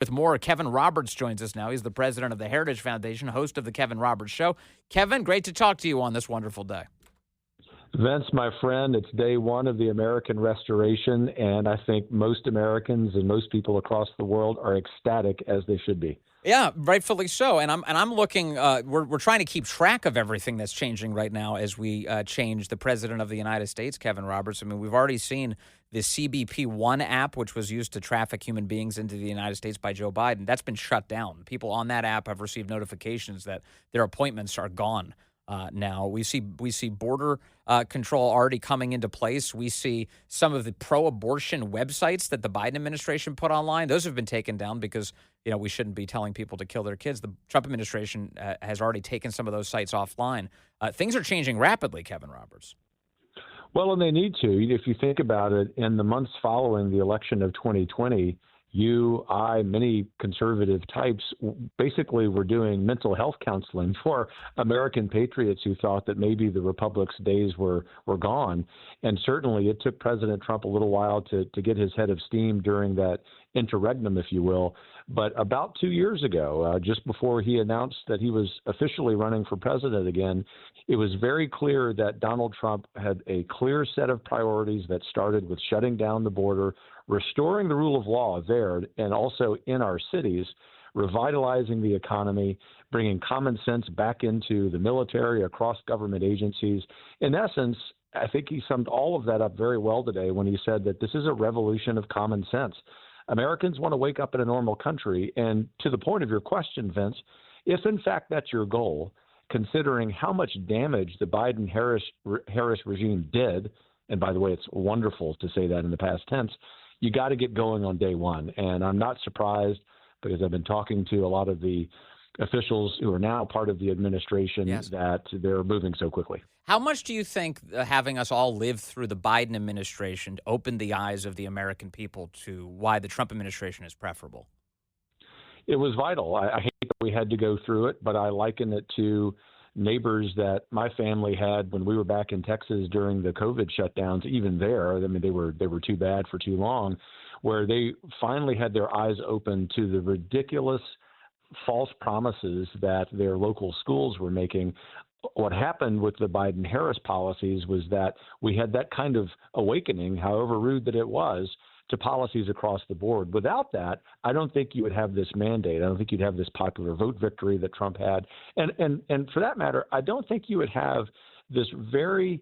With more, Kevin Roberts joins us now. He's the president of the Heritage Foundation, host of the Kevin Roberts Show. Kevin, great to talk to you on this wonderful day. Vince, my friend, it's day one of the American Restoration, and I think most Americans and most people across the world are ecstatic, as they should be. Yeah, rightfully so. And I'm looking. We're trying to keep track of everything that's changing right now as we change the president of the United States, Kevin Roberts. I mean, we've already seen the CBP One app, which was used to traffic human beings into the United States by Joe Biden. That's been shut down. People on that app have received notifications that their appointments are gone. Now we see border control already coming into place. We see some of the pro-abortion websites that the Biden administration put online. Those have been taken down because we shouldn't be telling people to kill their kids. The Trump administration has already taken some of those sites offline. Things are changing rapidly, Kevin Roberts. Well, and they need to. If you think about it, in the months following the election of 2020, you, I, many conservative types basically were doing mental health counseling for American patriots who thought that maybe the Republic's days were gone. And certainly it took President Trump a little while to get his head of steam during that interregnum, if you will. But about 2 years ago, just before he announced that he was officially running for president again, it was very clear that Donald Trump had a clear set of priorities that started with shutting down the border, restoring the rule of law there and also in our cities, revitalizing the economy, bringing common sense back into the military, across government agencies. In essence, I think he summed all of that up very well today when he said that this is a revolution of common sense. Americans want to wake up in a normal country. And to the point of your question, Vince, if in fact that's your goal, considering how much damage the Biden-Harris regime did, and by the way, it's wonderful to say that in the past tense, you got to get going on day one. And I'm not surprised because I've been talking to a lot of the officials who are now part of the administration that they're moving so quickly. How much do you think having us all live through the Biden administration opened the eyes of the American people to why the Trump administration is preferable? It was vital. I hate that we had to go through it, but I liken it to neighbors that my family had when we were back in Texas during the COVID shutdowns. Even there, I mean, they were too bad for too long, where they finally had their eyes open to the ridiculous false promises that their local schools were making. What happened with the Biden-Harris policies was that we had that kind of awakening, however rude that it was, to policies across the board. Without that, I don't think you would have this mandate. I don't think you'd have this popular vote victory that Trump had. And for that matter, I don't think you would have this very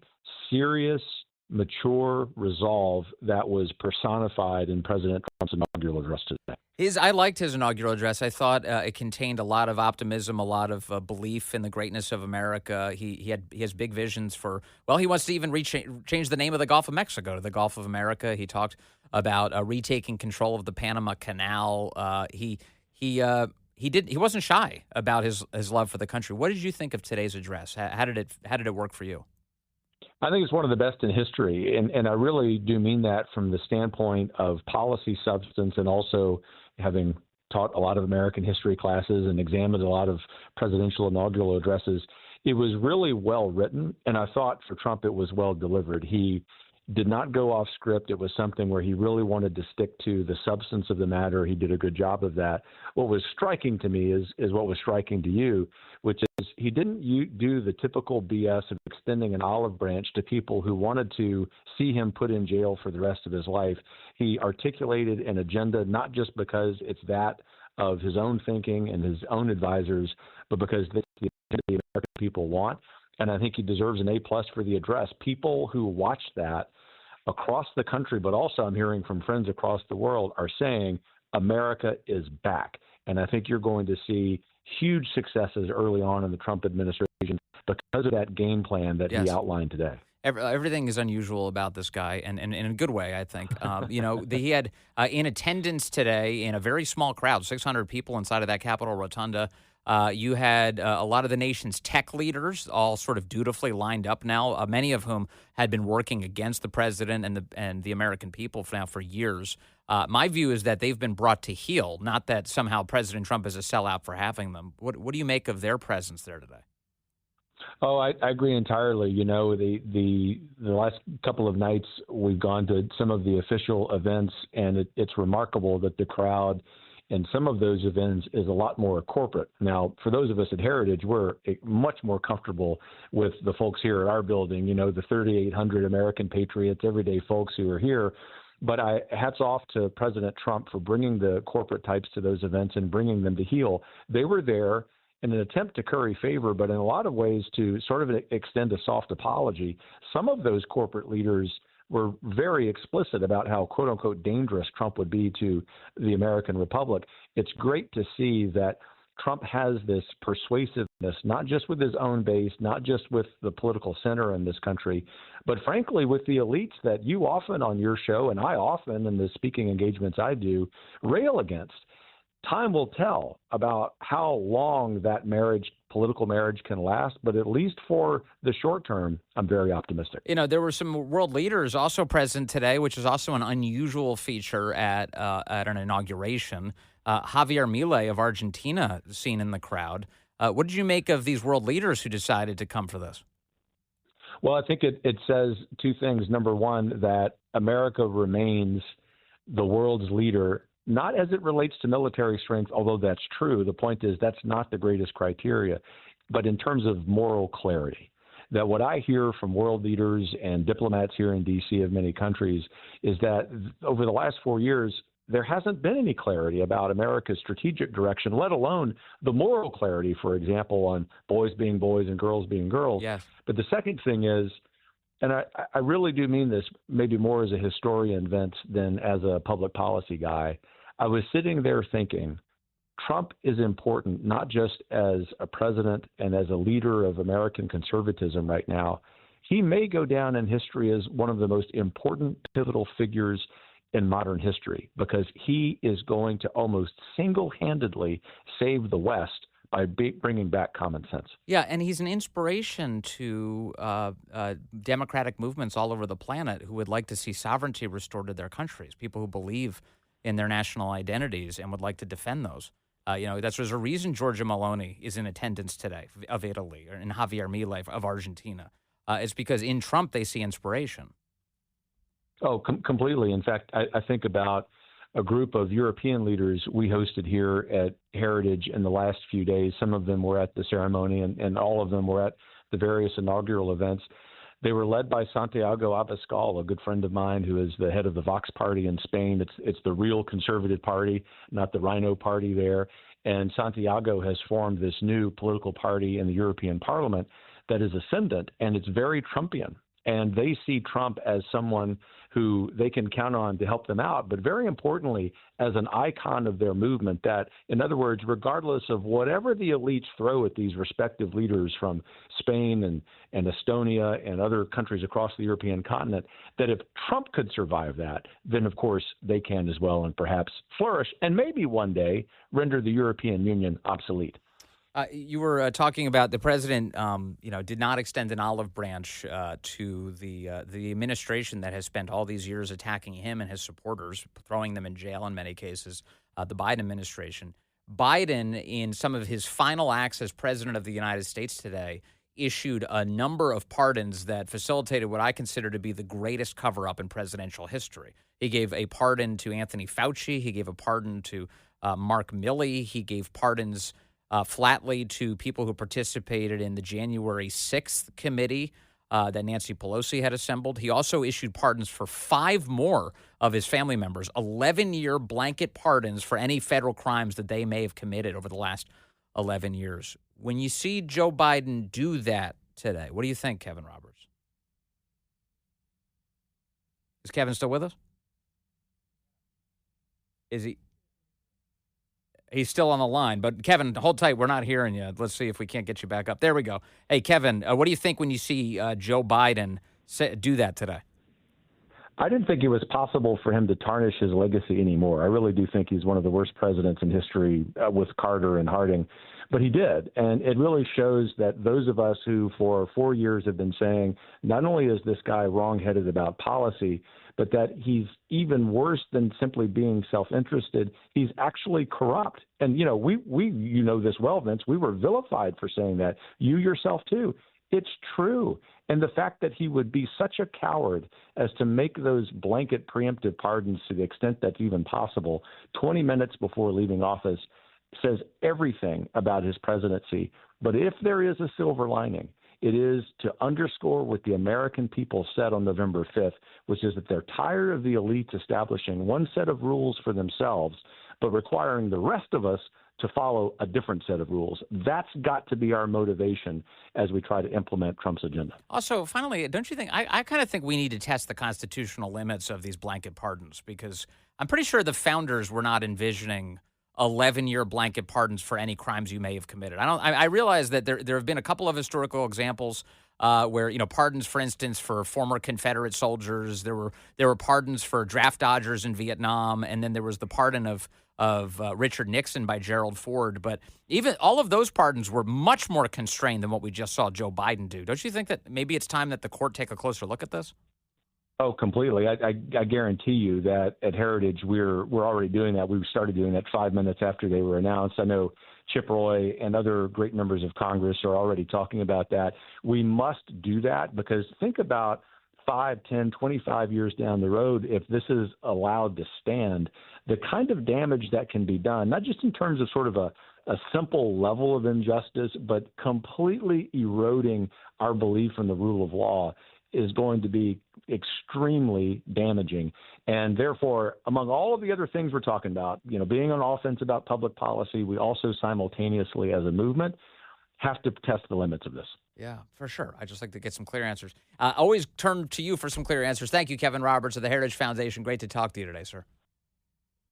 serious, mature resolve that was personified in President Trump's inaugural address today. I liked his inaugural address. I thought it contained a lot of optimism, a lot of belief in the greatness of America. He has big visions for, well, he wants to even change the name of the Gulf of Mexico to the Gulf of America. He talked about retaking control of the Panama Canal. He wasn't shy about his love for the country. What did you think of today's address? How did it work for you? I think it's one of the best in history, and I really do mean that from the standpoint of policy substance and also having taught a lot of American history classes and examined a lot of presidential inaugural addresses. It was really well written, and I thought for Trump it was well delivered. He did not go off script. It was something where he really wanted to stick to the substance of the matter. He did a good job of that. What was striking to me is what was striking to you, which is he didn't do the typical BS of extending an olive branch to people who wanted to see him put in jail for the rest of his life. He articulated an agenda not just because it's that of his own thinking and his own advisors, but because that's the agenda the American people want. And I think he deserves an A+ for the address. People who watched that across the country, but also I'm hearing from friends across the world, are saying America is back. And I think you're going to see huge successes early on in the Trump administration because of that game plan that he outlined today. Everything is unusual about this guy, and in a good way, I think. He had in attendance today in a very small crowd, 600 people inside of that Capitol Rotunda. You had a lot of the nation's tech leaders all sort of dutifully lined up now, many of whom had been working against the president and the American people for years. My view is that they've been brought to heel, not that somehow President Trump is a sellout for having them. What do you make of their presence there today? Oh, I agree entirely. You know, the last couple of nights we've gone to some of the official events, and it's remarkable that the crowd And some of those events is a lot more corporate. Now, for those of us at Heritage, we're much more comfortable with the folks here at our building, the 3,800 American patriots, everyday folks who are here. But hats off to President Trump for bringing the corporate types to those events and bringing them to heel. They were there in an attempt to curry favor, but in a lot of ways to sort of extend a soft apology. Some of those corporate leaders were very explicit about how, quote unquote, dangerous Trump would be to the American Republic. It's great to see that Trump has this persuasiveness, not just with his own base, not just with the political center in this country, but frankly with the elites that you often on your show, and I often in the speaking engagements I do, rail against. Time will tell about how long that political marriage can last, but at least for the short term, I'm very optimistic. There were some world leaders also present today, which is also an unusual feature at an inauguration. Javier Milei of Argentina seen in the crowd. What did you make of these world leaders who decided to come for this? Well, I think it says two things. Number one, that America remains the world's leader, not as it relates to military strength, although that's true. The point is that's not the greatest criteria, but in terms of moral clarity. That what I hear from world leaders and diplomats here in D.C. of many countries is that over the last 4 years, there hasn't been any clarity about America's strategic direction, let alone the moral clarity, for example, on boys being boys and girls being girls. Yes. But the second thing is, and I really do mean this maybe more as a historian, Vince, than as a public policy guy, I was sitting there thinking, Trump is important not just as a president and as a leader of American conservatism right now. He may go down in history as one of the most important pivotal figures in modern history because he is going to almost single-handedly save the West by bringing back common sense. Yeah, and he's an inspiration to democratic movements all over the planet who would like to see sovereignty restored to their countries, people who believe in their national identities and would like to defend those. There's a reason Giorgia Meloni is in attendance today of Italy, and Javier Milei of Argentina. It's because in Trump they see inspiration. Oh, completely. In fact, I think about a group of European leaders we hosted here at Heritage in the last few days. Some of them were at the ceremony, and all of them were at the various inaugural events. They were led by Santiago Abascal, a good friend of mine who is the head of the Vox party in Spain. It's the real conservative party, not the Rhino party there. And Santiago has formed this new political party in the European Parliament that is ascendant, and it's very Trumpian. And they see Trump as someone who they can count on to help them out, but very importantly, as an icon of their movement that, in other words, regardless of whatever the elites throw at these respective leaders from Spain and Estonia and other countries across the European continent, that if Trump could survive that, then of course they can as well and perhaps flourish and maybe one day render the European Union obsolete. You were talking about the president, did not extend an olive branch to the administration that has spent all these years attacking him and his supporters, throwing them in jail in many cases, the Biden administration. Biden, in some of his final acts as president of the United States today, issued a number of pardons that facilitated what I consider to be the greatest cover-up in presidential history. He gave a pardon to Anthony Fauci. He gave a pardon to Mark Milley. He gave pardons flatly to people who participated in the January 6th committee that Nancy Pelosi had assembled. He also issued pardons for 5 more of his family members, 11-year blanket pardons for any federal crimes that they may have committed over the last 11 years. When you see Joe Biden do that today, what do you think, Kevin Roberts? Is Kevin still with us? Is he? He's still on the line, but Kevin, hold tight. We're not hearing you. Let's see if we can't get you back up. There we go. Hey, Kevin, what do you think when you see Joe Biden do that today? I didn't think it was possible for him to tarnish his legacy anymore. I really do think he's one of the worst presidents in history with Carter and Harding, but he did. And it really shows that those of us who for 4 years have been saying, not only is this guy wrongheaded about policy, but that he's even worse than simply being self-interested. He's actually corrupt. And, we you know this well, Vince, we were vilified for saying that. You yourself, too. It's true. And the fact that he would be such a coward as to make those blanket preemptive pardons to the extent that's even possible 20 minutes before leaving office says everything about his presidency. But if there is a silver lining, it is to underscore what the American people said on November 5th, which is that they're tired of the elites establishing one set of rules for themselves, but requiring the rest of us to follow a different set of rules. That's got to be our motivation as we try to implement Trump's agenda. Also, finally, don't you think, I kind of think we need to test the constitutional limits of these blanket pardons, because I'm pretty sure the founders were not envisioning 11-year blanket pardons for any crimes you may have committed. I realize that there have been a couple of historical examples where, pardons, for instance, for former Confederate soldiers. There were pardons for draft dodgers in Vietnam, and then there was the pardon of Richard Nixon by Gerald Ford. But even all of those pardons were much more constrained than what we just saw Joe Biden do. Don't you think that maybe it's time that the court take a closer look at this? Oh, completely. I guarantee you that at Heritage we're already doing that. We started doing that 5 minutes after they were announced. I know Chip Roy and other great members of Congress are already talking about that. We must do that because think about 5, 10, 25 years down the road, if this is allowed to stand, the kind of damage that can be done, not just in terms of sort of a simple level of injustice, but completely eroding our belief in the rule of law is going to be extremely damaging. And therefore, among all of the other things we're talking about, being on offense about public policy, we also simultaneously as a movement have to test the limits of this. Yeah, for sure. I just like to get some clear answers. Always turn to you for some clear answers. Thank you, Kevin Roberts of the Heritage Foundation. Great to talk to you today, sir.